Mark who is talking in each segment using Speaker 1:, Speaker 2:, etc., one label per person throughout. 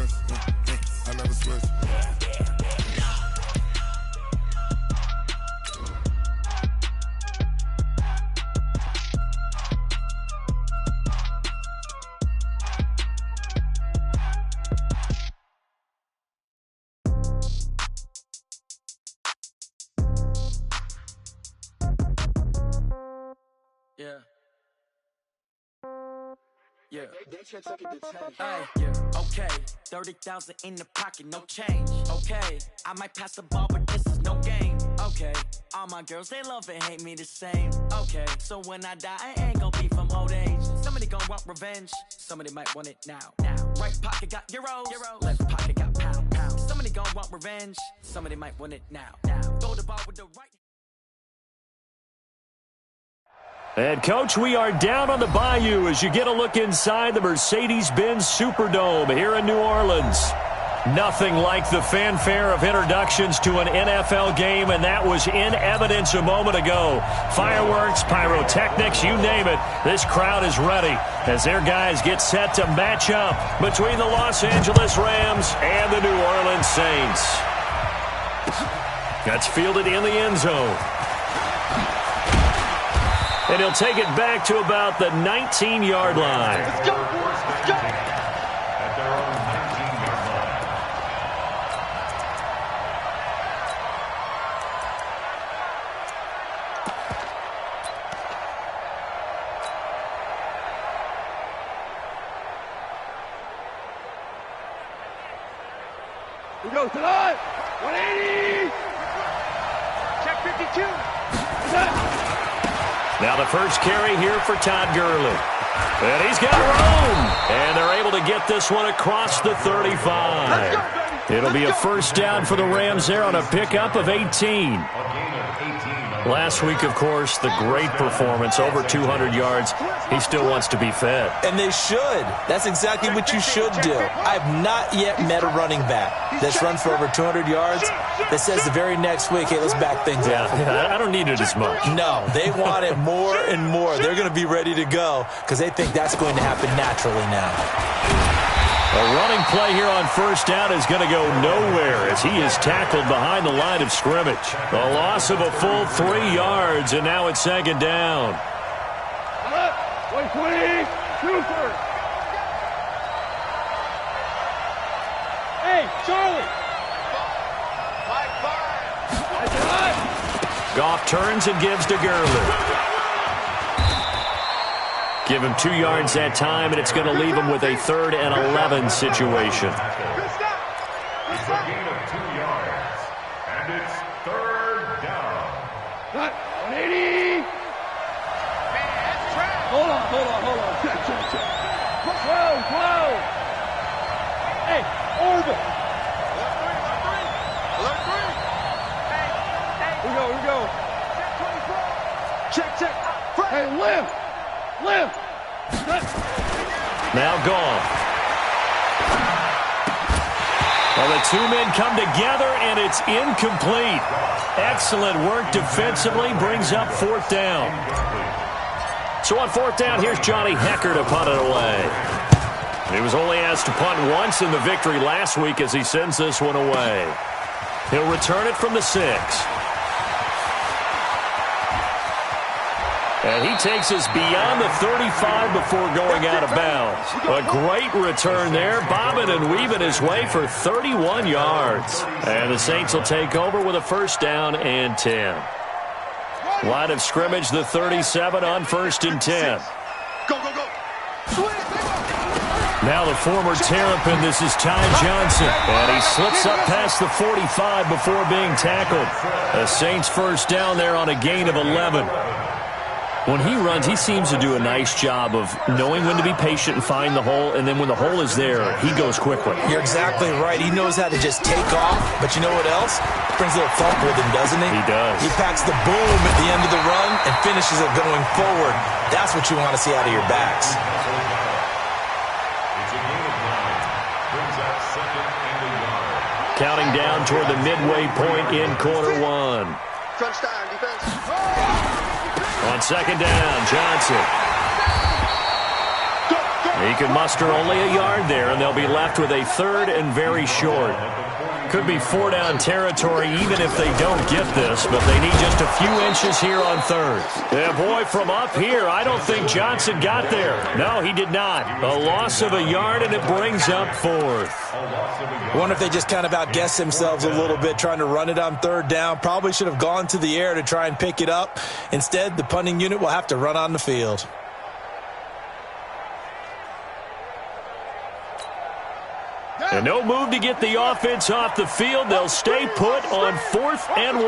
Speaker 1: swerve. I never swerve.
Speaker 2: Yeah. Yeah. Okay. 30,000 in the pocket, no change. Okay. I might pass the ball, but this is no game. Okay. All my girls, they love and hate me the same. Okay. So when I die, I ain't gonna be from old age. Somebody gonna want revenge. Somebody might want it now. Right pocket got euros. Left pocket got pound. Somebody gonna want revenge. Somebody might want it now. Throw the ball with the right.
Speaker 3: And, Coach, we are down on the bayou as you get a look inside the Mercedes-Benz Superdome here in New Orleans. Nothing like the fanfare of introductions to an NFL game, and that was in evidence a moment ago. Fireworks, pyrotechnics, you name it. This crowd is ready as their guys get set to match up between the Los Angeles Rams and the New Orleans Saints. That's fielded in the end zone. And he'll take it back to about the 19-yard line.
Speaker 4: Let's go, boys. Let's go.
Speaker 5: At their own 19-yard line.
Speaker 4: We go tonight. 180. Check 52.
Speaker 3: Now the first carry here for Todd Gurley. And he's got room. And they're able to get this one across the 35. It'll be a first down for the Rams there on a pickup of 18. Last week, of course, the great performance, over 200 yards. He still wants to be fed.
Speaker 6: And they should. That's exactly what you should do. I've not yet met a running back that's run for over 200 yards that says the very next week, hey, let's back things up.
Speaker 3: Yeah, I don't need it as much.
Speaker 6: No, they want it more and more. They're going to be ready to go because they think that's going to happen naturally now.
Speaker 3: A running play here on first down is going to go nowhere as he is tackled behind the line of scrimmage. A loss of a full 3 yards, and now it's second down.
Speaker 4: 120, Cooper. Hey, Charlie.
Speaker 3: Goff turns and gives to Gurley. Give him 2 yards that time, and it's going to leave him with a 3rd and 11 situation.
Speaker 5: It's a gain of 2 yards, and it's 3rd down.
Speaker 4: 180. Hold on. Check. Whoa. Hey, orbit. Here we go. Check. Hey, lift.
Speaker 3: Now gone. Well, the two men come together, and it's incomplete. Excellent work defensively, brings up 4th down. So on 4th down, here's Johnny Hekker to punt it away. He was only asked to punt once in the victory last week as he sends this one away. He'll return it from the 6. And he takes us beyond the 35 before going out of bounds. A great return there, bobbing and weaving his way for 31 yards. And the Saints will take over with a first down and 10. Line of scrimmage, the 37 on 1st and 10.
Speaker 4: Go.
Speaker 3: Now the former Terrapin, this is Ty Johnson. And he slips up past the 45 before being tackled. The Saints first down there on a gain of 11. When he runs, he seems to do a nice job of knowing when to be patient and find the hole, and then when the hole is there, he goes quickly.
Speaker 6: You're exactly right. He knows how to just take off, but you know what else? Brings a little thump with him, doesn't he?
Speaker 3: He does.
Speaker 6: He packs the boom at the end of the run and finishes it going forward. That's what you want to see out of your backs.
Speaker 5: It's a gain of 9. Brings up 2nd and a yard.
Speaker 3: Counting down toward the midway point in quarter 1.
Speaker 7: Crunch time, defense.
Speaker 3: On 2nd down, Johnson.
Speaker 4: Go.
Speaker 3: He can muster only a yard there, and they'll be left with a third and very short. Could be 4-down territory even if they don't get this, but they need just a few inches here on third. Yeah, boy, from up here, I don't think Johnson got there. No, he did not. A loss of a yard, and it brings up fourth.
Speaker 6: I wonder if they just kind of outguessed themselves a little bit trying to run it on third down. Probably should have gone to the air to try and pick it up. Instead, the punting unit will have to run on the field.
Speaker 3: And no move to get the offense off the field. They'll stay put on 4th and 1.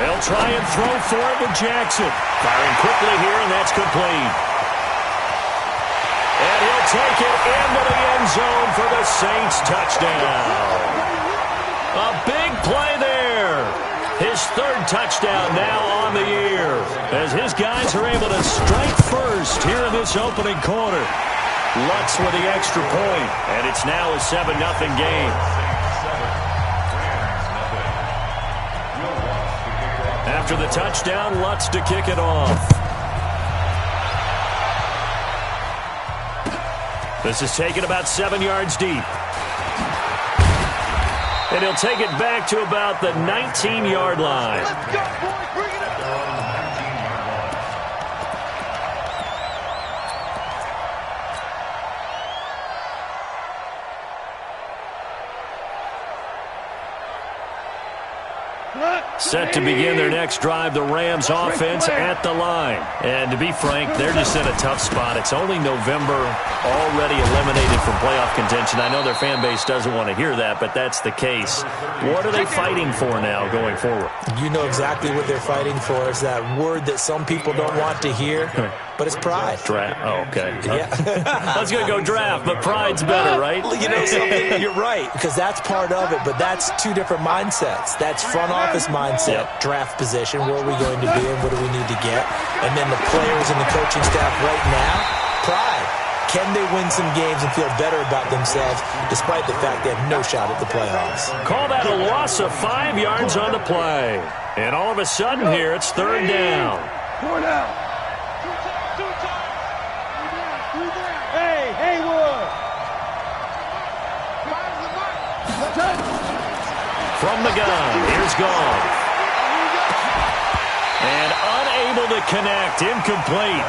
Speaker 3: They'll try and throw for it with Jackson. Firing quickly here, and that's complete. And he'll take it into the end zone for the Saints touchdown. A big play there. His third touchdown now on the year, as his guys are able to strike first here in this opening quarter. Lutz with the extra point, and it's now a 7-0 game. After the touchdown, Lutz to kick it off. This is taken about 7 yards deep. And he'll take it back to about the 19-yard line.
Speaker 4: Let's go, boys. Bring it up.
Speaker 3: Set to begin their next drive, the Rams offense at the line. And to be frank, they're just in a tough spot. It's only November, already eliminated from playoff contention. I know their fan base doesn't want to hear that, but that's the case. What are they fighting for now going forward?
Speaker 6: You know exactly what they're fighting for. Is that word that some people don't want to hear, but it's pride.
Speaker 3: Draft. Oh, okay.
Speaker 6: Yeah.
Speaker 3: I was going to go draft, but pride's better, right?
Speaker 6: You know something? You're right, because that's part of it, but that's two different mindsets. That's front office mindset, draft position, where are we going to be and what do we need to get? And then the players and the coaching staff right now, pride. Can they win some games and feel better about themselves despite the fact they have no shot at the playoffs?
Speaker 3: Call that a loss of 5 yards on the play. And all of a sudden here, it's third down.
Speaker 4: Four down. Hey, Haywood.
Speaker 3: From the gun, here's Goff. And unable to connect, incomplete.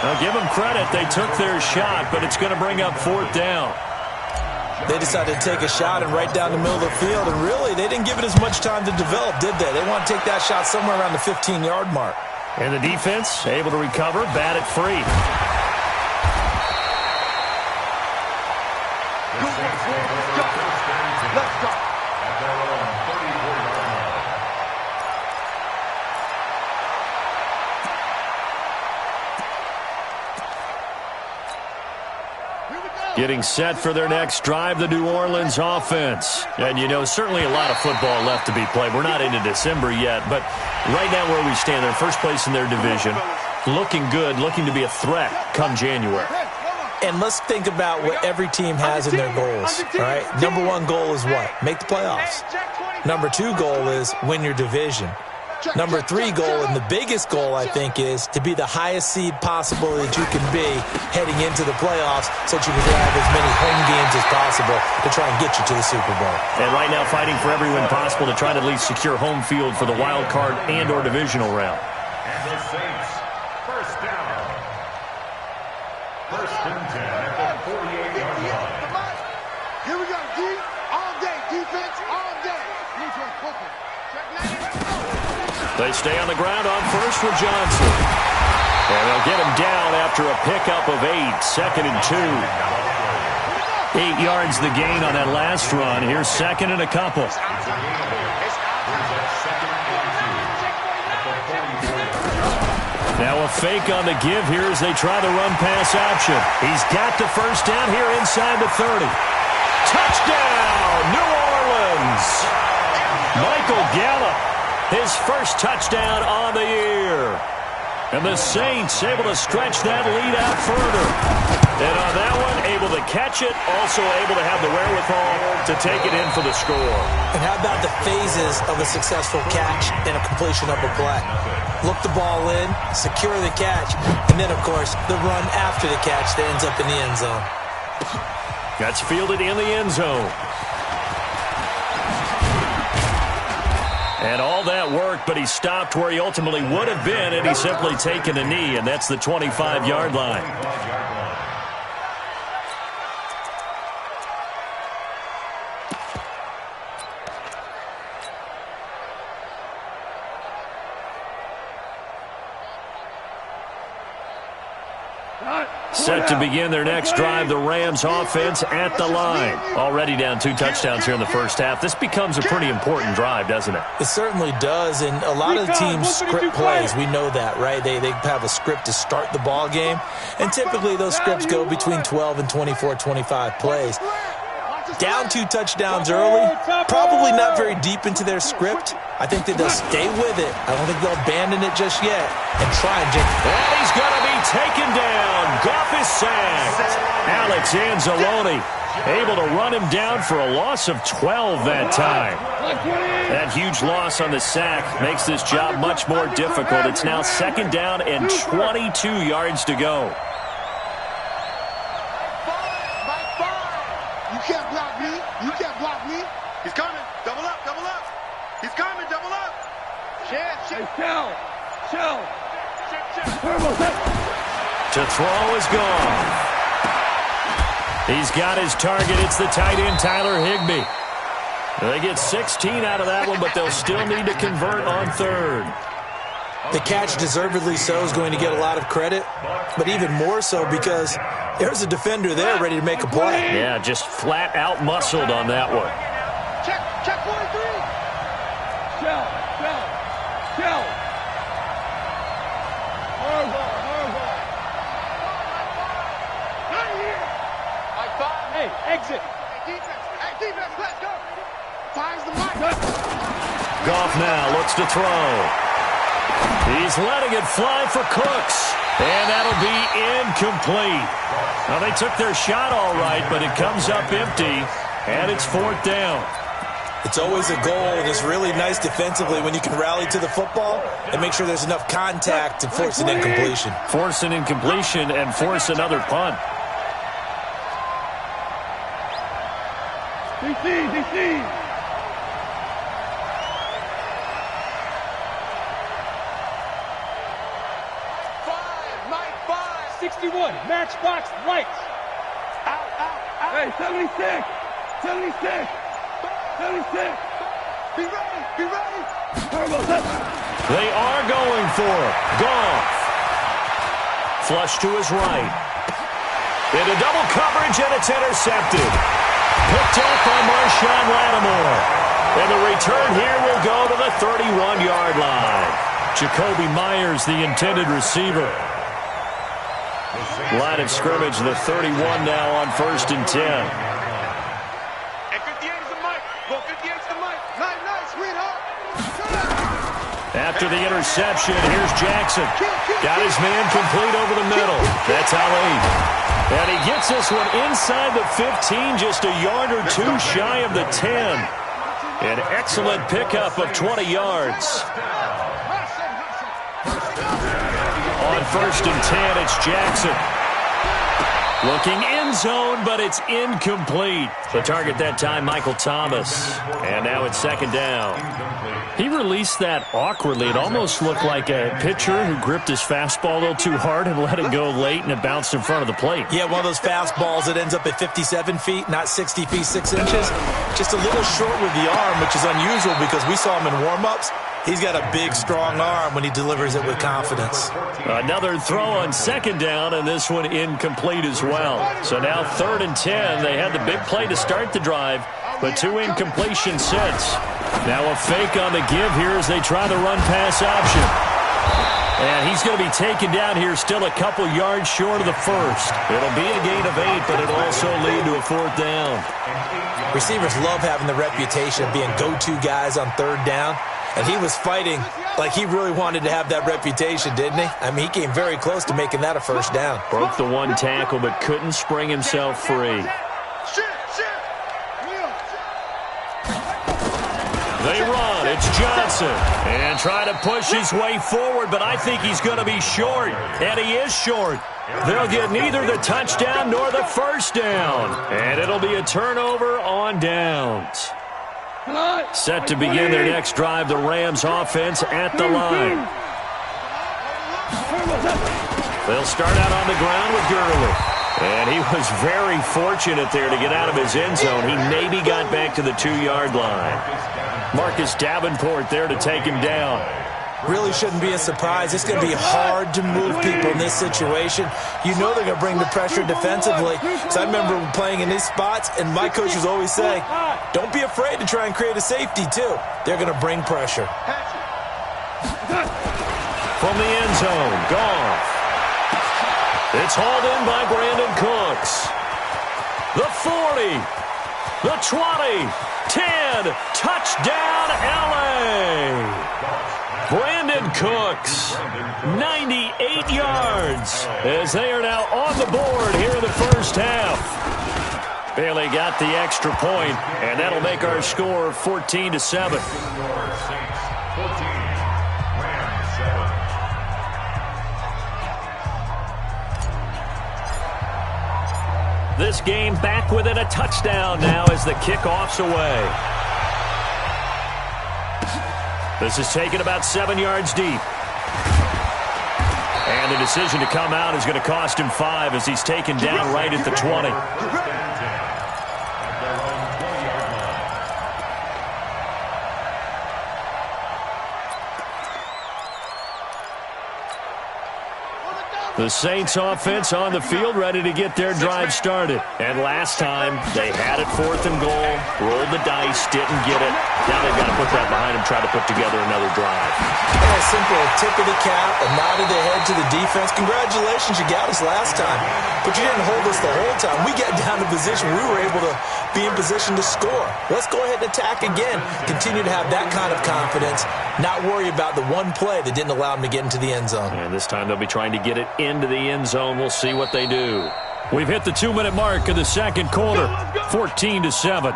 Speaker 3: Now give them credit, they took their shot, but it's going to bring up fourth down.
Speaker 6: They decided to take a shot and right down the middle of the field, and really, they didn't give it as much time to develop, did they? They want to take that shot somewhere around the 15-yard mark.
Speaker 3: And the defense able to recover, bat it free.
Speaker 4: Let's go.
Speaker 3: Getting set for their next drive, the New Orleans offense. And, you know, certainly a lot of football left to be played. We're not into December yet, but right now where we stand, they're first place in their division. Looking good, looking to be a threat come January.
Speaker 6: And let's think about what every team has in their goals, all right? Number one goal is what? Make the playoffs. Number two goal is win your division. Number three goal, and the biggest goal, I think, is to be the highest seed possible that you can be heading into the playoffs so that you can have as many home games as possible to try and get you to the Super Bowl.
Speaker 3: And right now fighting for every win possible to try to at least secure home field for the wild card and or divisional round.
Speaker 5: And the Saints, first down. First and 10 at the 48-yard line.
Speaker 4: Here we go. D all day. Defense all day.
Speaker 3: They stay on the ground on first with Johnson. And they'll get him down after a pickup of 8, second and 2. 8 yards the gain on that last run. Here's second and a couple. Now a fake on the give here as they try the run-pass option. He's got the first down here inside the 30. Touchdown, New Orleans! Michael Gallup, his first touchdown on the year. And the Saints able to stretch that lead out further. And on that one, able to catch it, also able to have the wherewithal to take it in for the score.
Speaker 6: And how about the phases of a successful catch and a completion of a play? Look the ball in, secure the catch, and then, of course, the run after the catch that ends up in the end zone.
Speaker 3: That's fielded in the end zone. And all that work, but he stopped where he ultimately would have been had he simply taken a knee, and that's the 25-yard line. Set to begin their next drive, the Rams offense at the line. Already down 2 touchdowns here in the first half. This becomes a pretty important drive, doesn't it?
Speaker 6: It certainly does, and a lot of teams script plays. We know that, right? They have a script to start the ball game, and typically those scripts go between 12 and 24, 25 plays. Down 2 touchdowns early, probably not very deep into their script. I think that they'll stay with it. I don't think they'll abandon it just yet and try and
Speaker 3: and he's going to be taken down. Goff is sacked. Alex Anzalone able to run him down for a loss of 12 that time. That huge loss on the sack makes this job much more difficult. It's now 2nd down and 22 yards to go.
Speaker 4: You can't block me. You can't block me. He's coming. Double up. Double up. He's coming. Double up. Shit. Chill.
Speaker 3: To throw is gone. He's got his target. It's the tight end, Tyler Higbee. They get 16 out of that one, but they'll still need to convert on 3rd.
Speaker 6: The catch, deservedly so, is going to get a lot of credit, but even more so because there's a defender there ready to make a play.
Speaker 3: Yeah, just flat out muscled on that one.
Speaker 4: Check 43. Chill. Not here. Hey, exit. Hey, defense, let's go. Fires the mic.
Speaker 3: Goff now looks to throw. He's letting it fly for Cooks, and that'll be incomplete. Now, they took their shot all right, but it comes up empty, and it's 4th down.
Speaker 6: It's always a goal, and it's really nice defensively when you can rally to the football and make sure there's enough contact to force an incompletion.
Speaker 3: Force an incompletion and force another punt.
Speaker 4: DC. 61, matchbox lights. Out. Hey, 76. Be ready.
Speaker 3: They are going for it. Goff. Flush to his right. Into double coverage, and it's intercepted. Picked up by Marshawn Lattimore. And the return here will go to the 31-yard line. Jacoby Myers, the intended receiver. Line of scrimmage, the 31 now on 1st and 10.
Speaker 4: And 58 is the mic. Well, 58 is the mic. Nice, sweetheart.
Speaker 3: After the interception, here's Jackson. Got his man complete over the middle. That's Ali. And he gets this one inside the 15, just a yard or 2 shy of the 10. An excellent pickup of 20 yards. On 1st and 10, it's Jackson. Looking end zone, but it's incomplete. The target that time, Michael Thomas. And now it's 2nd down. He released that awkwardly. It almost looked like a pitcher who gripped his fastball a little too hard and let it go late, and it bounced in front of the plate.
Speaker 6: Yeah, one of those fastballs that ends up at 57 feet, not 60 feet, 6 inches. Just a little short with the arm, which is unusual because we saw him in warm-ups. He's got a big, strong arm when he delivers it with confidence.
Speaker 3: Another throw on 2nd down, and this one incomplete as well. So now 3rd and 10. They had the big play to start the drive, but 2 incompletions since. Now a fake on the give here as they try the run-pass option. And he's going to be taken down here, still a couple yards short of the 1st. It'll be a gain of 8, but it'll also lead to a 4th down.
Speaker 6: Receivers love having the reputation of being go-to guys on 3rd down. And he was fighting like he really wanted to have that reputation, didn't he? I mean, he came very close to making that a first down.
Speaker 3: Broke the one tackle, but couldn't spring himself free. They run. It's Johnson. And try to push his way forward, but I think he's going to be short. And he is short. They'll get neither the touchdown nor the first down. And it'll be a turnover on downs. Set to begin their next drive, the Rams offense at the line. They'll start out on the ground with Gurley. And he was very fortunate there to get out of his end zone. He maybe got back to the 2-yard line. Marcus Davenport there to take him down.
Speaker 6: Really shouldn't be a surprise. It's going to be hard to move people in this situation. You know they're going to bring the pressure defensively. So I remember playing in these spots, and my coaches always say, don't be afraid to try and create a safety, too. They're going to bring pressure.
Speaker 3: From the end zone, Goff. It's hauled in by Brandon Cooks. The 40, the 20, 10, touchdown LA. Brandon Cooks, 98 yards, as they are now on the board here in the first half. Bailey got the extra point, and that'll make our score 14-7. This game back within a touchdown now as the kickoff's away. This is taken about 7 yards deep. And the decision to come out is going to cost him 5 as he's taken down right at the 20. The Saints offense on the field, ready to get their drive started. And last time, they had it 4th and goal, rolled the dice, didn't get it. Now they've got to put that behind them, try to put together another drive.
Speaker 6: And a simple tip of the cap, a nod of the head to the defense. Congratulations, you got us last time. But you didn't hold us the whole time. We got down to position. We were able to be in position to score. Let's go ahead and attack again. Continue to have that kind of confidence. Not worry about the one play that didn't allow them to get into the end zone.
Speaker 3: And this time they'll be trying to get it into the end zone. We'll see what they do. We've hit the 2-minute mark of the second quarter, 14-7.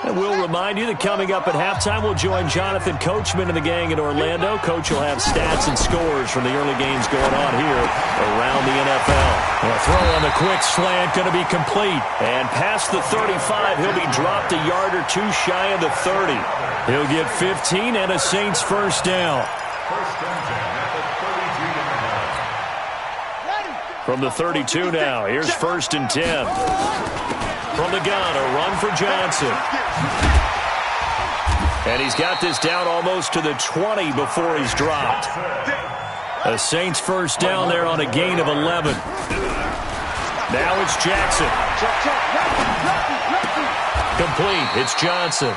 Speaker 3: And we'll remind you that coming up at halftime, we'll join Jonathan Coachman and the gang in Orlando. Coach will have stats and scores from the early games going on here around the NFL. A throw on the quick slant going to be complete. And past the 35, he'll be dropped a yard or two shy of the 30. He'll get 15 and a Saints first down. From the 32 now, here's 1st and 10. From the gun, a run for Johnson. And he's got this down almost to the 20 before he's dropped. A Saints first down there on a gain of 11. Now it's Jackson. Complete. It's Johnson.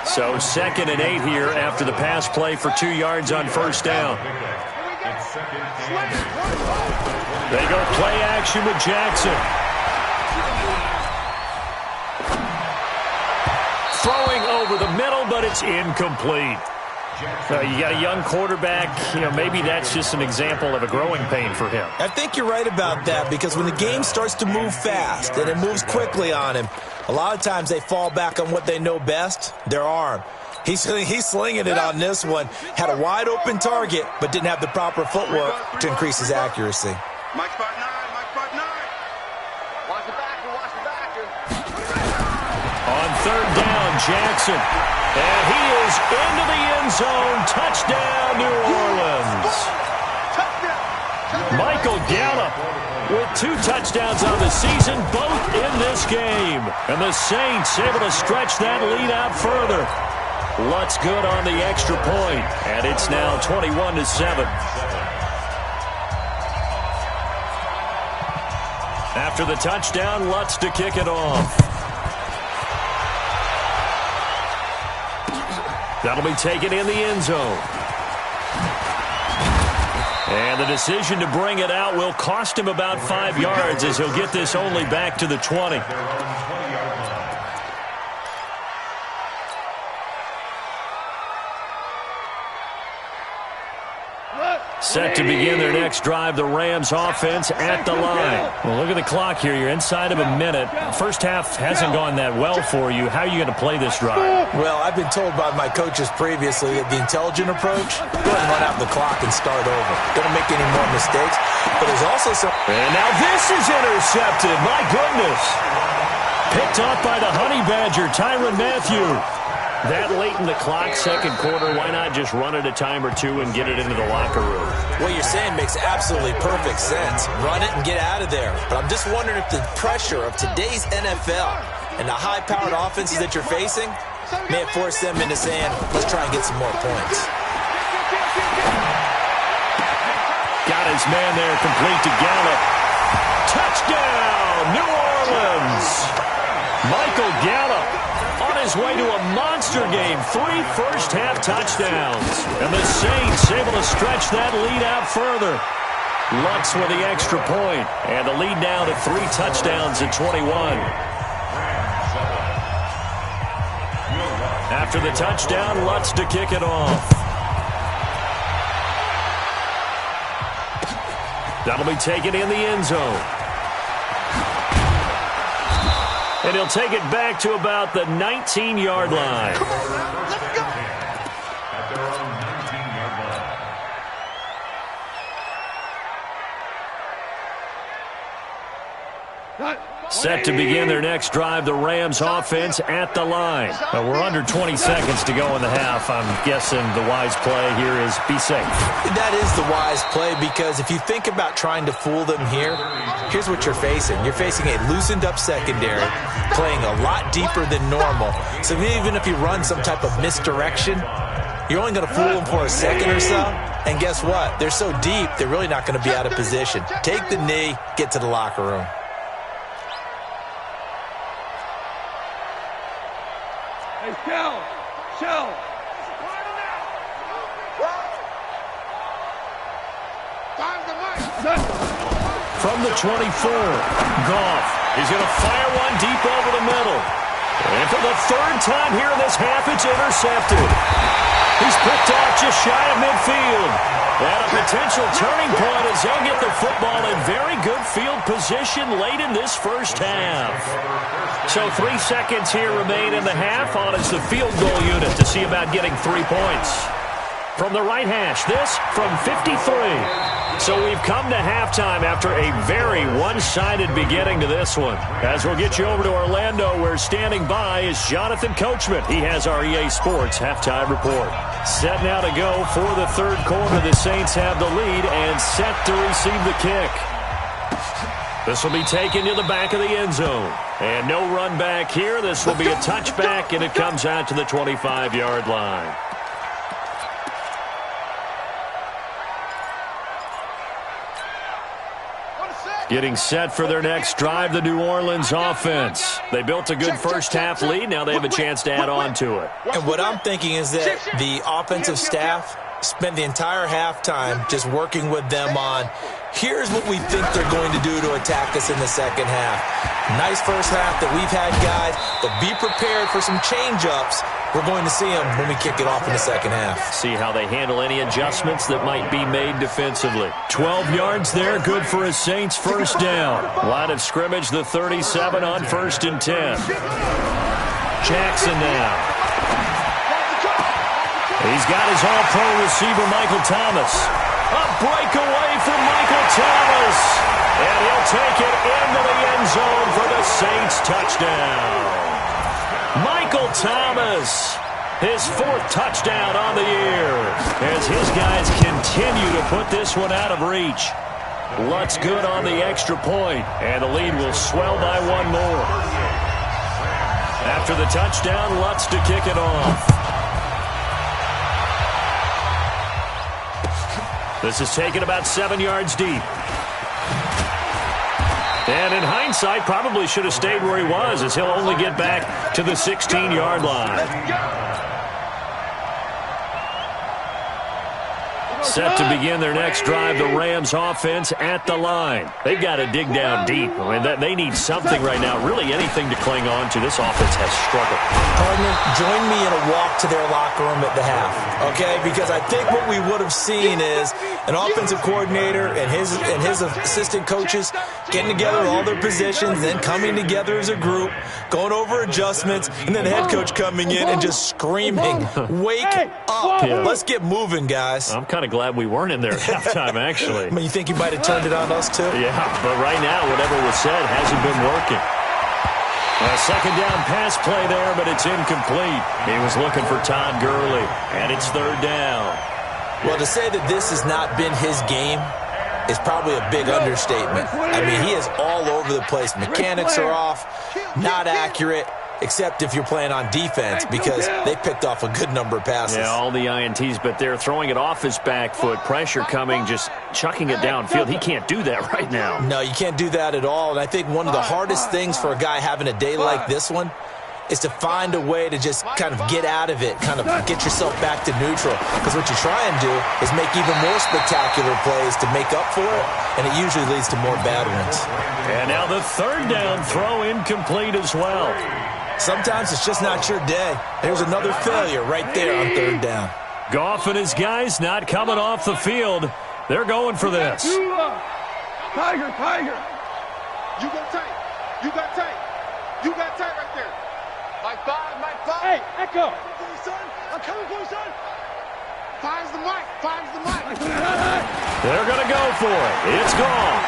Speaker 3: So 2nd and 8 here after the pass play for 2 yards on first down. They go play action with Jackson. Throwing over the middle, but it's incomplete. You got a young quarterback. Maybe that's just an example of a growing pain for him.
Speaker 6: I think you're right about that, because when the game starts to move fast and it moves quickly on him, a lot of times they fall back on what they know best, their arm. He's slinging it on this one. Had a wide-open target, but didn't have the proper footwork to increase his accuracy.
Speaker 4: Mike spot 9, Mike spot 9. Watch the backer, watch the backer.
Speaker 3: On 3rd down, Jackson. And he is into the end zone. Touchdown, New Orleans. Michael Gallup with 2 touchdowns on the season, both in this game. And the Saints able to stretch that lead out further. Lutz good on the extra point, and it's now 21-7. After the touchdown, Lutz to kick it off. That'll be taken in the end zone. And the decision to bring it out will cost him about 5 yards as he'll get this only back to the 20. Set to begin their next drive, the Rams offense at the line. Well, look at the clock here. You're inside of a minute. First half hasn't gone that well for you. How are you going to play this drive?
Speaker 6: Well, I've been told by my coaches previously that the intelligent approach, go ahead and run out the clock and start over. Don't make any more mistakes. But there's also some...
Speaker 3: And now this is intercepted. My goodness. Picked off by the Honey Badger, Tyrann Mathieu. That late in the clock, second quarter, why not just run it a time or two and get it into the locker room?
Speaker 6: What you're saying makes absolutely perfect sense. Run it and get out of there. But I'm just wondering if the pressure of today's NFL and the high-powered offenses that you're facing may have forced them into saying, let's try and get some more points.
Speaker 3: Got his man there, complete to Gallup. Touchdown, New Orleans! Michael Gallup on his way to a monster game. 3 first-half touchdowns. And the Saints able to stretch that lead out further. Lutz with the extra point. And the lead now to 3 touchdowns at 21. After the touchdown, Lutz to kick it off. That'll be taken in the end zone. And he'll take it back to about the 19-yard line.
Speaker 4: Let's go.
Speaker 5: At their own 19-yard line.
Speaker 3: Set to begin their next drive, the Rams offense at the line. We're under 20 seconds to go in the half. I'm guessing the wise play here is be safe.
Speaker 6: That is the wise play, because if you think about trying to fool them here, here's what you're facing. You're facing a loosened up secondary, playing a lot deeper than normal. So even if you run some type of misdirection, you're only going to fool them for a second or so. And guess what? They're so deep, they're really not going to be out of position. Take the knee, get to the locker room.
Speaker 4: Shell.
Speaker 3: From the 24, Goff is going to fire one deep over the middle. And for the third time here in this half, it's intercepted. He's picked off just shy of midfield. And a potential turning point as they'll get the football in very good field position late in this first half. So 3 seconds here remain in the half. On is the field goal unit to see about getting 3 points. From the right hash, this from 53. So we've come to halftime after a very one-sided beginning to this one. As we'll get you over to Orlando, where standing by is Jonathan Coachman. He has our EA Sports halftime report. Set now to go for the third quarter. The Saints have the lead and set to receive the kick. This will be taken to the back of the end zone. And no run back here. This will be a touchback, and it comes out to the 25-yard line. Getting set for their next drive, the New Orleans offense. They built a good first-half lead. Now they have a chance to add on to it.
Speaker 6: And what I'm thinking is that the offensive staff spent the entire halftime just working with them on, here's what we think they're going to do to attack us in the second half. Nice first half that we've had, guys, but be prepared for some change-ups. We're going to see them when we kick it off in the second half.
Speaker 3: See how they handle any adjustments that might be made defensively. 12 yards there, good for a Saints first down. Line of scrimmage, the 37 on 1st and 10. Jackson now. He's got his all-pro receiver, Michael Thomas. A breakaway from Michael Thomas. And he'll take it into the end zone for the Saints touchdown. Michael Thomas, his 4th touchdown on the year, as his guys continue to put this one out of reach. Lutz good on the extra point, and the lead will swell by 1 more. After the touchdown, Lutz to kick it off. This is taken about 7 yards deep. And in hindsight, probably should have stayed where he was, as he'll only get back to the 16-yard line. Set to begin their next drive, the Rams offense at the line. They've got to dig down deep. I mean, they need something right now, really anything to cling on to. This offense has struggled.
Speaker 6: Partner, join me in a walk to their locker room at the half, okay? Because I think what we would have seen is an offensive coordinator and his assistant coaches getting together all their positions, then coming together as a group, going over adjustments, and then the head coach coming in and just screaming, "Wake up.
Speaker 3: Yeah.
Speaker 6: Let's get moving, guys."
Speaker 3: I'm kind of glad we weren't in there at halftime, actually.
Speaker 6: I mean, you think you might have turned it on us, too?
Speaker 3: Yeah, but right now, whatever was said hasn't been working. A second down pass play there, but it's incomplete. He was looking for Todd Gurley, and it's third down.
Speaker 6: Well, to say that this has not been his game is probably a big understatement. I mean, he is all over the place. Mechanics are off, not accurate, except if you're playing on defense, because they picked off a good number of passes.
Speaker 3: Yeah, all the INTs, but they're throwing it off his back foot. Pressure coming, just chucking it downfield. He can't do that right now.
Speaker 6: No, you can't do that at all. And I think one of the hardest things for a guy having a day like this one is to find a way to just kind of get out of it, kind of get yourself back to neutral. Because what you try and do is make even more spectacular plays to make up for it, and it usually leads to more bad ones.
Speaker 3: And now the third down throw incomplete as well.
Speaker 6: Sometimes it's just not your day. There's another failure right there on third down.
Speaker 3: Goff and his guys not coming off the field. They're going for this.
Speaker 4: Tiger. You go tight. You got tight. You got tight right there. Mike 5. Hey, Echo. I'm coming for you, son. Five's the mic.
Speaker 3: They're going to go for it. It's gone.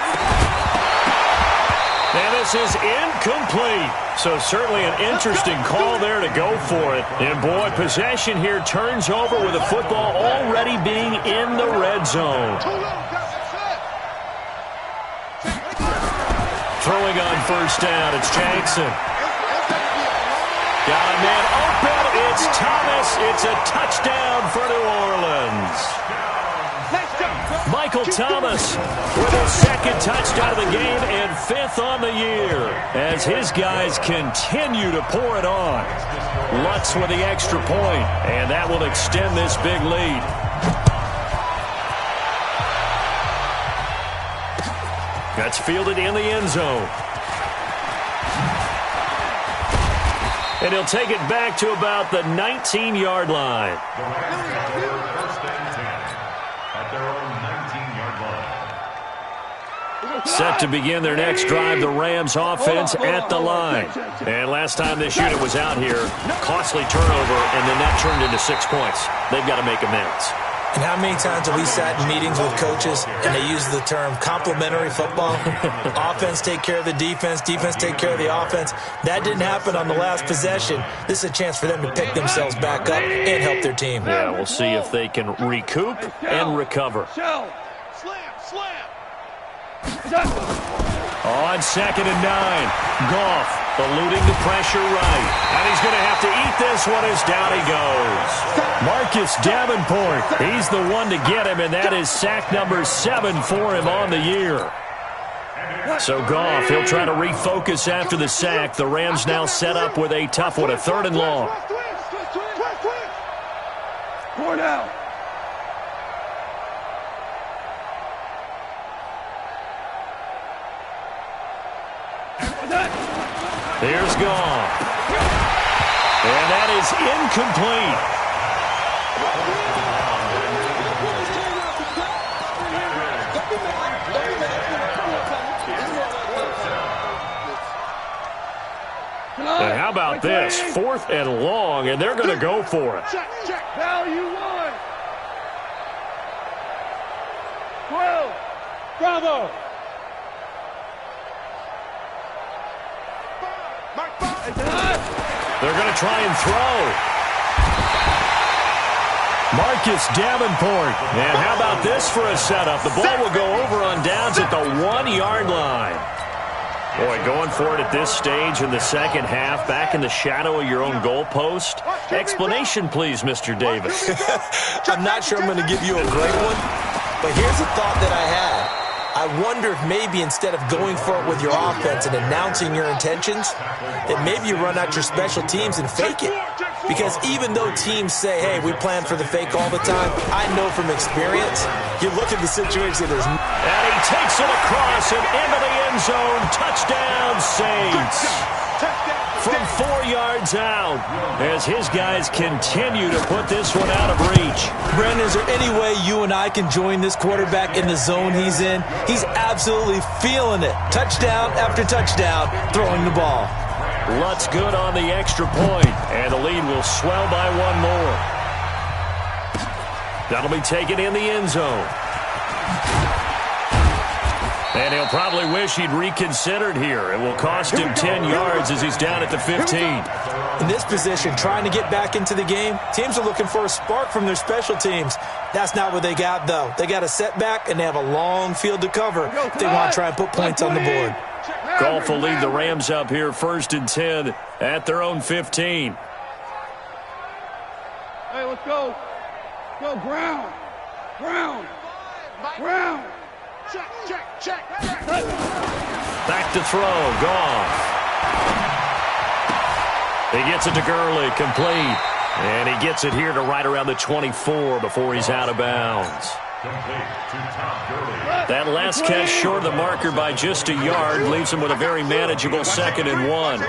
Speaker 3: And this is incomplete. So certainly an interesting call there to go for it. And boy, possession here turns over with the football already being in the red zone. Throwing on first down, it's Jackson. Got a man open. It's Thomas. It's a touchdown for New Orleans. Michael Thomas with his second touchdown of the game and fifth on the year as his guys continue to pour it on. Lutz with the extra point, and that will extend this big lead. That's fielded in the end zone. And he'll take it back to about the 19-yard line.
Speaker 5: First and 10 at their own 19-yard line.
Speaker 3: Set to begin their next drive, the Rams offense at the line. And last time this unit was out here, costly turnover, and then that turned into 6 points. They've got to make amends.
Speaker 6: And how many times have we sat in meetings with coaches and they use the term complementary football? Offense take care of the defense, defense take care of the offense. That didn't happen on the last possession. This is a chance for them to pick themselves back up and help their team.
Speaker 3: Yeah, we'll see if they can recoup and recover.
Speaker 4: Slam.
Speaker 3: On 2nd and 9, Goff eluding the pressure right. And he's going to have to eat this one as down he goes. Marcus Davenport, he's the one to get him, and that is sack number 7 for him on the year. So Goff, he'll try to refocus after the sack. The Rams now set up with a tough one, a 3rd and long.
Speaker 4: 4 down.
Speaker 3: Here's Goff. And that is incomplete. And how about this? 4th and long, and they're going to go for it.
Speaker 4: Check. Value 1. 12. Bravo.
Speaker 3: They're going to try and throw. Marcus Davenport. And how about this for a setup? The ball will go over on downs at the 1-yard line. Boy, going for it at this stage in the second half, back in the shadow of your own goalpost. Explanation, please, Mr. Davis.
Speaker 6: I'm not sure I'm going to give you a great one, but here's a thought that I had. I wonder if maybe instead of going for it with your offense and announcing your intentions, that maybe you run out your special teams and fake it. Because even though teams say, hey, we plan for the fake all the time, I know from experience, you look at the situation, there's...
Speaker 3: And he takes it across and into the end zone. Touchdown, Saints. From 4 yards out as his guys continue to put this one out of reach.
Speaker 6: Brandon, is there any way you and I can join this quarterback in the zone he's in? He's absolutely feeling it. Touchdown after touchdown, throwing the ball.
Speaker 3: Lutz good on the extra point, and the lead will swell by one more. That'll be taken in the end zone. And he'll probably wish he'd reconsidered here. It will cost him 10 yards as he's down at the 15.
Speaker 6: In this position, trying to get back into the game, teams are looking for a spark from their special teams. That's not what they got, though. They got a setback, and they have a long field to cover if they want to try and put points on the board.
Speaker 3: Golf will lead the Rams up here 1st and 10 at their own 15.
Speaker 4: Hey, let's go. Go, Brown. Brown. Brown. Check.
Speaker 3: Back to throw. Goff. He gets it to Gurley. Complete. And he gets it here to right around the 24 before he's out of bounds. That last catch short of the marker by just a yard leaves him with a very manageable 2nd and 1.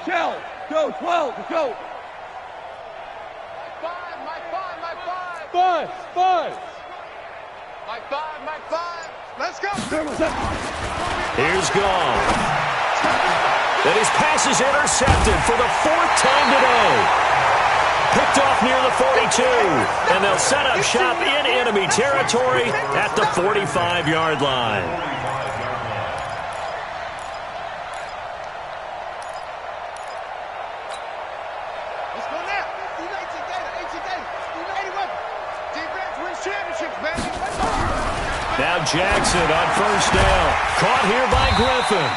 Speaker 4: Shell. Go, 12. Go. Five. Mike 5. Let's go.
Speaker 3: Here's Goff. And his pass is intercepted for the 4th time today. Picked off near the 42. And they'll set up shop in enemy territory at the 45-yard line.
Speaker 4: Let's go now. Defense wins championships, baby.
Speaker 3: Now Jackson on 1st down. Caught here by Griffin.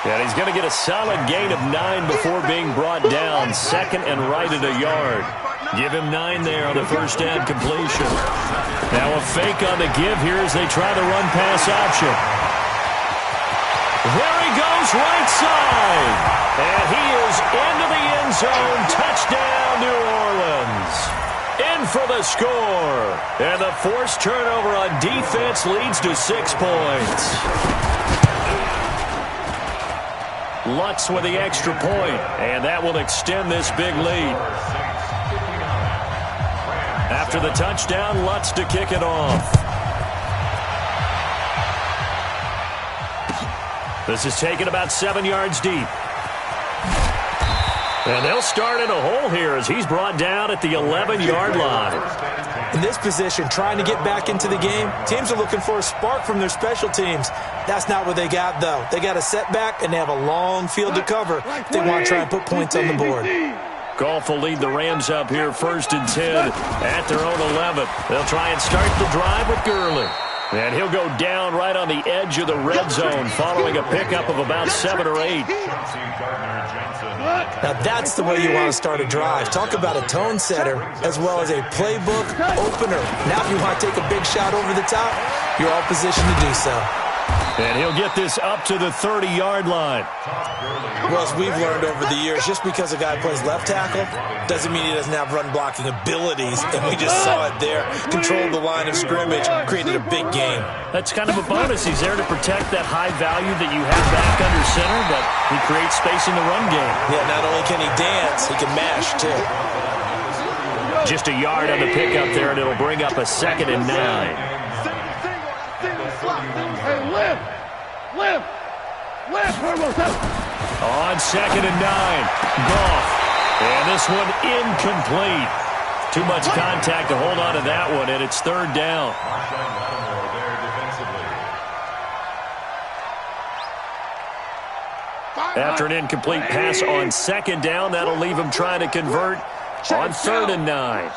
Speaker 3: And he's going to get a solid gain of 9 before being brought down. 2nd and right at a yard. Give him 9 there on the 1st down completion. Now a fake on the give here as they try the run-pass option. There he goes, right side. And he is into the end zone. Touchdown, New Orleans. In for the score. And the forced turnover on defense leads to 6 points. Lutz with the extra point, and that will extend this big lead. After the touchdown, Lutz to kick it off. This is taken about 7 yards deep. And they'll start in a hole here as he's brought down at the 11-yard line.
Speaker 6: In this position, trying to get back into the game, teams are looking for a spark from their special teams. That's not what they got, though. They got a setback, and they have a long field to cover if they want to try and put points on the board.
Speaker 3: Goff will lead the Rams up here 1st and 10 at their own 11. They'll try and start the drive with Gurley. And he'll go down right on the edge of the red zone following a pickup of about 7 or 8.
Speaker 6: Now that's the way you want to start a drive. Talk about a tone setter as well as a playbook opener. Now if you want to take a big shot over the top, you're all positioned to do so.
Speaker 3: And he'll get this up to the 30-yard line.
Speaker 6: Well, as we've learned over the years, just because a guy plays left tackle doesn't mean he doesn't have run-blocking abilities, and we just saw it there. Controlled the line of scrimmage, created a big game.
Speaker 3: That's kind of a bonus. He's there to protect that high value that you have back under center, but he creates space in the run game.
Speaker 6: Yeah, not only can he dance, he can mash, too.
Speaker 3: Just a yard on the pickup there, and it'll bring up a 2nd and 9.
Speaker 4: Hey, lift!
Speaker 3: On 2nd and 9, Goff. And this one incomplete. Too much contact to hold on to that one, and it's 3rd down. After an incomplete pass on 2nd down, that'll leave him trying to convert on 3rd and 9.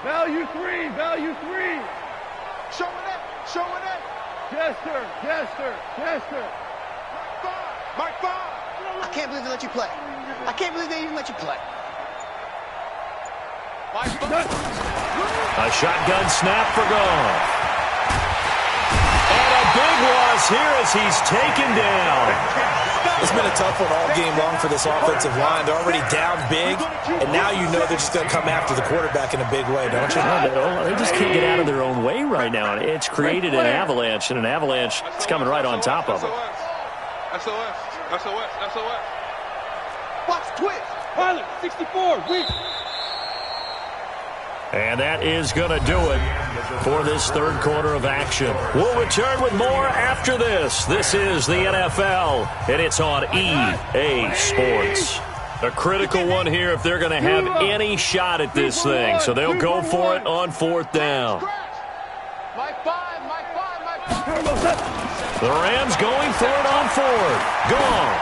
Speaker 4: Value three. Showing it. Jester. Mike 5.
Speaker 7: I can't believe they let you play. I can't believe they even let you play.
Speaker 4: Mike 5.
Speaker 3: A shotgun snap for Goff. And a big loss here as he's taken down.
Speaker 6: It's been a tough one all game long for this offensive line. They're already down big, and now you know they're just going to come after the quarterback in a big way, don't you?
Speaker 3: They just can't get out of their own way right now. It's created an avalanche, and an avalanche is coming right on top of them.
Speaker 4: SOS.
Speaker 7: Watch, twist.
Speaker 4: Pilot, 64, weak.
Speaker 3: And that is going to do it for this third quarter of action. We'll return with more after this. This is the NFL, and it's on EA Sports. A critical one here if they're going to have any shot at this thing. So they'll go for it on fourth down.
Speaker 4: Mike 5.
Speaker 3: The Rams going for it on fourth. Gone.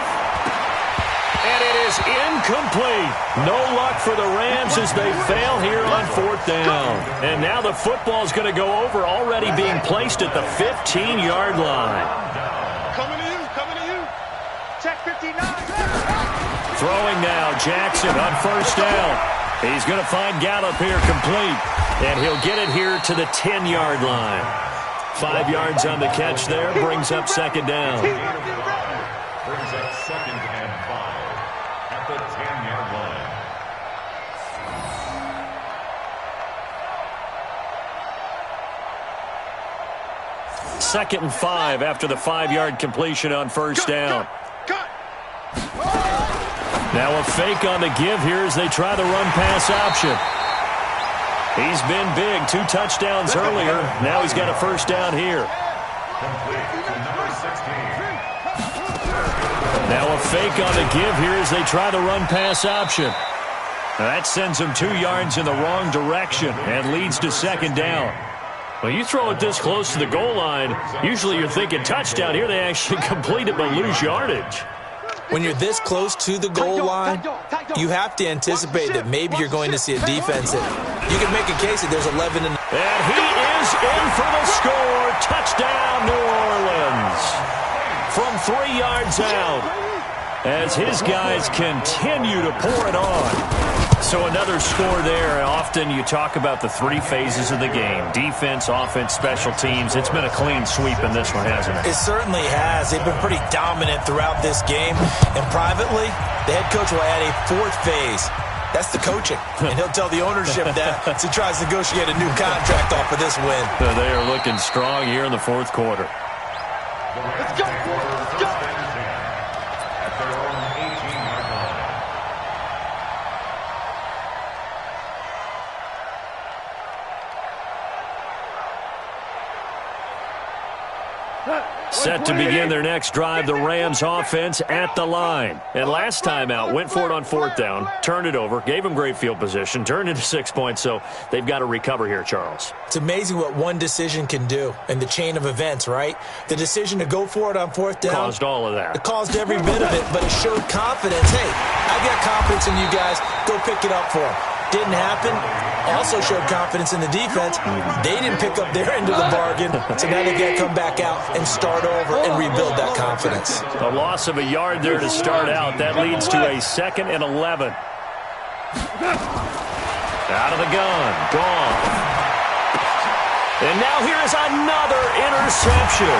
Speaker 3: And it is incomplete. No luck for the Rams as they fail here on fourth down. And now the football's going to go over, already being placed at the 15-yard line.
Speaker 4: Coming to you. Check 59.
Speaker 3: Throwing now, Jackson on first down. He's going to find Gallup here complete. And he'll get it here to the 10-yard line. 5 yards on the catch there, brings up second down.
Speaker 5: Brings up second and 5 at the 10-yard line.
Speaker 3: Second and 5 after the 5-yard completion on first down. Now a fake on the give here as they try the run-pass option. He's been big, 2 touchdowns earlier. Now he's got a first down here.
Speaker 5: Complete to number 16.
Speaker 3: Now a fake on the give here as they try the run-pass option. Now that sends them 2 yards in the wrong direction and leads to second down. Well, you throw it this close to the goal line, usually you're thinking touchdown. Here they actually complete it but lose yardage.
Speaker 6: When you're this close to the goal line, you have to anticipate that maybe you're going to see a defense that you can make a case that there's 11 and
Speaker 3: he is in for the score. Touchdown, New Orleans. From 3 yards out as his guys continue to pour it on. So another score there. Often you talk about the 3 phases of the game. Defense, offense, special teams. It's been a clean sweep in this one, hasn't it?
Speaker 6: It certainly has. They've been pretty dominant throughout this game. And privately, the head coach will add a 4th phase. That's the coaching. And he'll tell the ownership that as he tries to negotiate a new contract off of this win.
Speaker 3: So they are looking strong here in the fourth quarter.
Speaker 4: Let's go.
Speaker 5: At their own 18-yard line.
Speaker 3: Set to begin their next drive, the Rams offense at the line. And last time out, went for it on fourth down, turned it over, gave them great field position, turned into 6 points, so they've got to recover here, Charles.
Speaker 6: It's amazing what one decision can do in the chain of events, right? The decision to go for it on fourth down.
Speaker 3: Caused all of that.
Speaker 6: It caused every bit of it, but it showed confidence. Hey, I've got confidence in you guys. Go pick it up for them. Didn't happen. Also showed confidence in the defense. They didn't pick up their end of the bargain, so now they got to come back out and start over and rebuild that confidence.
Speaker 3: A loss of a yard there to start out. That leads to a 2nd and 11. Out of the gun. Gone. And now here is another interception.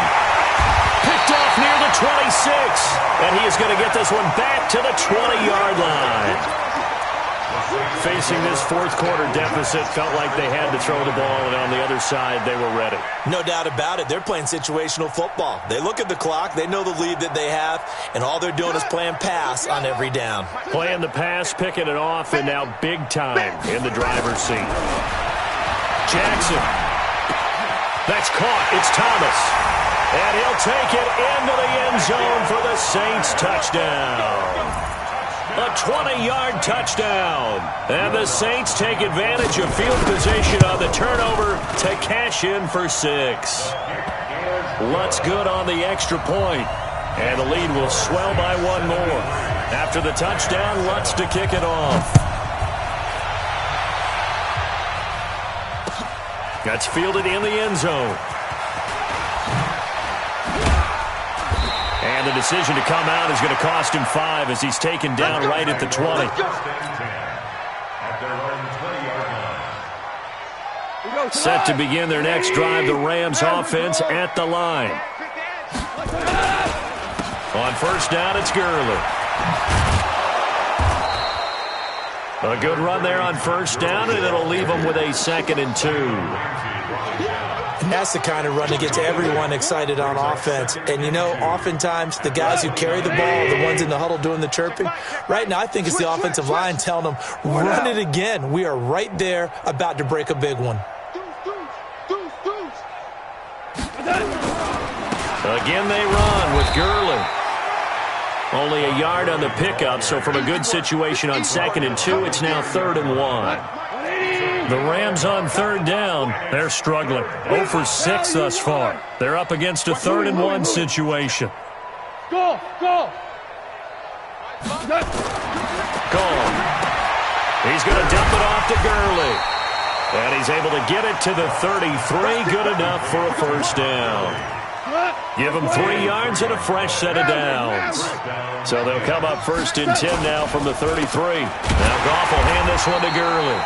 Speaker 3: Picked off near the 26. And he is going to get this one back to the 20-yard line. Facing this fourth quarter deficit, felt like they had to throw the ball, and on the other side, they were ready.
Speaker 6: No doubt about it. They're playing situational football. They look at the clock, they know the lead that they have, and all they're doing is playing pass on every down.
Speaker 3: Playing the pass, picking it off, and now big time in the driver's seat. Jackson. That's caught. It's Thomas. And he'll take it into the end zone for the Saints touchdown. A 20-yard touchdown. And the Saints take advantage of field position on the turnover to cash in for 6. Lutz good on the extra point. And the lead will swell by 1 more. After the touchdown, Lutz to kick it off. That's fielded in the end zone. And And the decision to come out is going to cost him 5 as he's taken down right at the 20.
Speaker 5: At their own 20-yard line.
Speaker 3: Set to begin their next drive, the Rams offense at the line. On first down, it's Gurley. A good run there on first down, and it'll leave them with a 2nd and 2.
Speaker 6: And that's the kind of run that gets everyone excited on offense. And, you know, oftentimes the guys who carry the ball, the ones in the huddle doing the chirping, right now I think it's the offensive line telling them, run it again. We are right there about to break a big one.
Speaker 3: Again they run with Gurley. Only a yard on the pickup, so from a good situation on 2nd and 2, it's now 3rd and 1. The Rams on 3rd down, they're struggling. 0 for 6 thus far. They're up against a 3rd and 1 situation.
Speaker 4: Go!
Speaker 3: Gone. He's going to dump it off to Gurley. And he's able to get it to the 33, good enough for a first down. Give them 3 yards and a fresh set of downs. So they'll come up 1st and 10 now from the 33. Now Goff will hand this one to Gurley.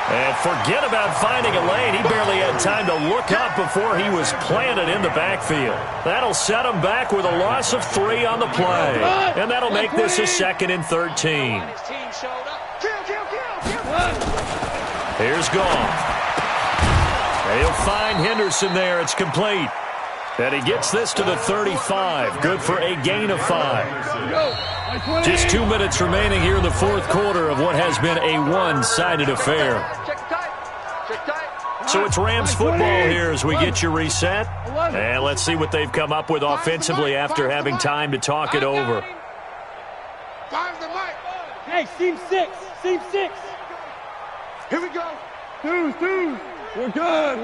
Speaker 3: And forget about finding a lane. He barely had time to look up before he was planted in the backfield. That'll set him back with a loss of 3 on the play. And that'll make this a 2nd and 13. Here's Goff. He'll find Henderson there. It's complete. And he gets this to the 35. Good for a gain of 5. Just 2 minutes remaining here in the 4th quarter of what has been a one-sided affair. So it's Rams football here as we get you reset. And let's see what they've come up with offensively after having time to talk it over.
Speaker 4: Hey, seam 6. Here we go. Twos. We're good.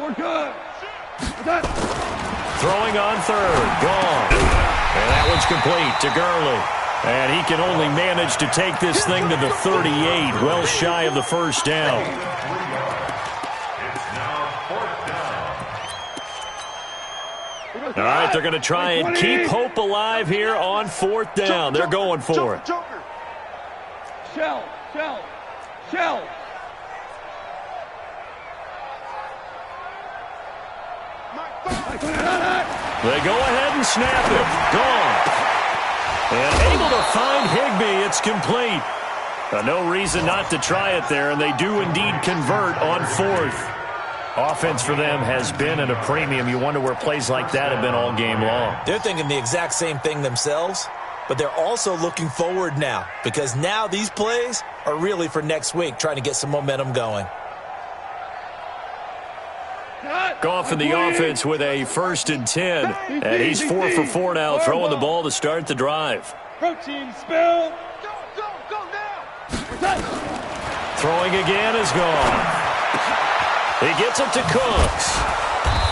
Speaker 3: Throwing on 3rd. Gone. And that one's complete to Gurley. And he can only manage to take this thing to the 38, well shy of the first down. All right, they're going to try and keep hope alive here on 4th down. They're going for it.
Speaker 4: Shell.
Speaker 3: They go ahead and snap it. Gone. And able to find Higbee. It's complete. No reason not to try it there, and they do indeed convert on 4th. Offense for them has been at a premium. You wonder where plays like that have been all game long.
Speaker 6: They're thinking the exact same thing themselves, but they're also looking forward now because now these plays are really for next week, trying to get some momentum going.
Speaker 3: Goff in the offense with a 1st and 10. And he's 4 for 4 now, throwing the ball to start the drive.
Speaker 4: Protein spill. Go now.
Speaker 3: Throwing again is gone. He gets it to Cooks.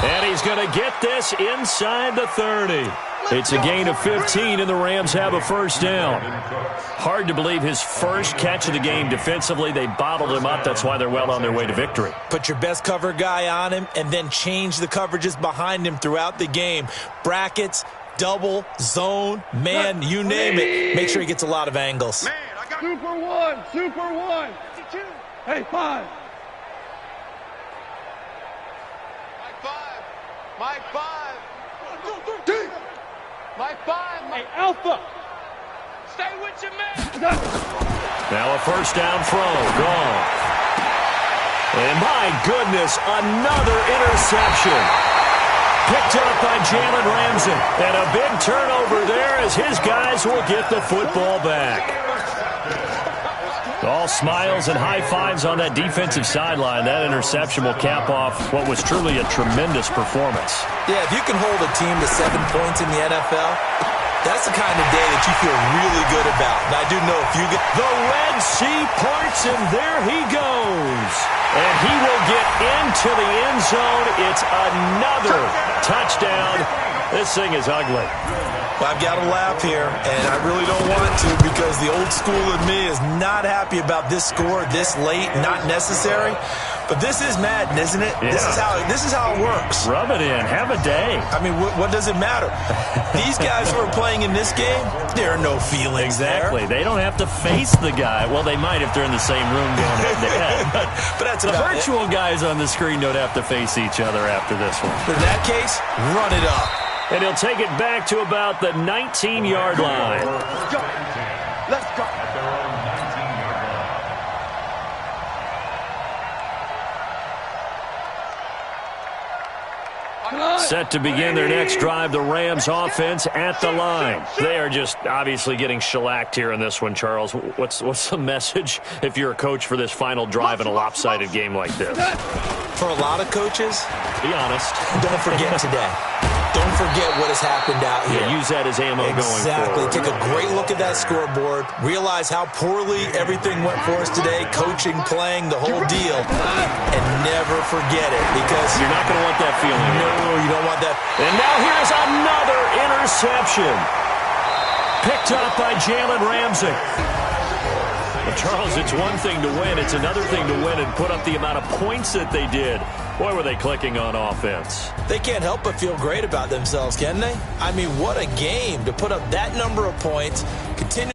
Speaker 3: And he's going to get this inside the 30. It's a gain of 15, and the Rams have a first down. Hard to believe his first catch of the game defensively. They bottled him up. That's why they're well on their way to victory.
Speaker 6: Put your best cover guy on him and then change the coverages behind him throughout the game. Brackets, double, zone, man, you name it. Make sure he gets a lot of angles.
Speaker 4: Man, I got Super one. Hey, 5. Mike 5. Mike 5. Hey, Alpha. Stay with your man.
Speaker 3: Now a first down throw. Gone. And my goodness, another interception. Picked up by Jalen Ramsey. And a big turnover there as his guys will get the football back. All smiles and high fives on that defensive sideline. That interception will cap off what was truly a tremendous performance.
Speaker 6: Yeah, if you can hold a team to 7 points in the NFL, that's the kind of day that you feel really good about. And I do know if you get...
Speaker 3: The Red Sea parts, and there he goes. And he will get into the end zone. It's another touchdown. This thing is ugly.
Speaker 6: Well, I've got to laugh here, and I really don't want to because the old school in me is not happy about this score this late, not necessary. But this is Madden, isn't it?
Speaker 3: Yeah.
Speaker 6: This is how it works.
Speaker 3: Rub it in. Have a day.
Speaker 6: I mean, what does it matter? These guys who are playing in this game, there are no feelings
Speaker 3: Exactly.
Speaker 6: there.
Speaker 3: They don't have to face the guy. Well, they might if they're in the same room going head to head.
Speaker 6: But that's
Speaker 3: the
Speaker 6: about
Speaker 3: virtual guys on the screen don't have to face each other after this one.
Speaker 6: In that case, run it up.
Speaker 3: And he'll take it back to about the 19-yard line.
Speaker 4: Let's go. Let's go.
Speaker 5: At their own 19-yard line.
Speaker 3: Set to begin their next drive, the Rams offense at the line. They are just obviously getting shellacked here in this one, Charles. What's the message if you're a coach for this final drive in a lopsided game like this?
Speaker 6: For a lot of coaches,
Speaker 3: Be honest.
Speaker 6: don't forget today. Don't forget what has happened out here.
Speaker 3: Yeah, use that as ammo going forward.
Speaker 6: Take a great look at that scoreboard. Realize how poorly everything went for us today, coaching, playing, the whole deal. And never forget it, because
Speaker 3: You're not going to want that feeling.
Speaker 6: no, you don't want that.
Speaker 3: And now here's another interception. Picked up by Jalen Ramsey. Well, Charles, it's one thing to win. It's another thing to win and put up the amount of points that they did. Boy, were they clicking on offense.
Speaker 6: They can't help but feel great about themselves, can they? I mean, what a game to put up that number of points. Continue.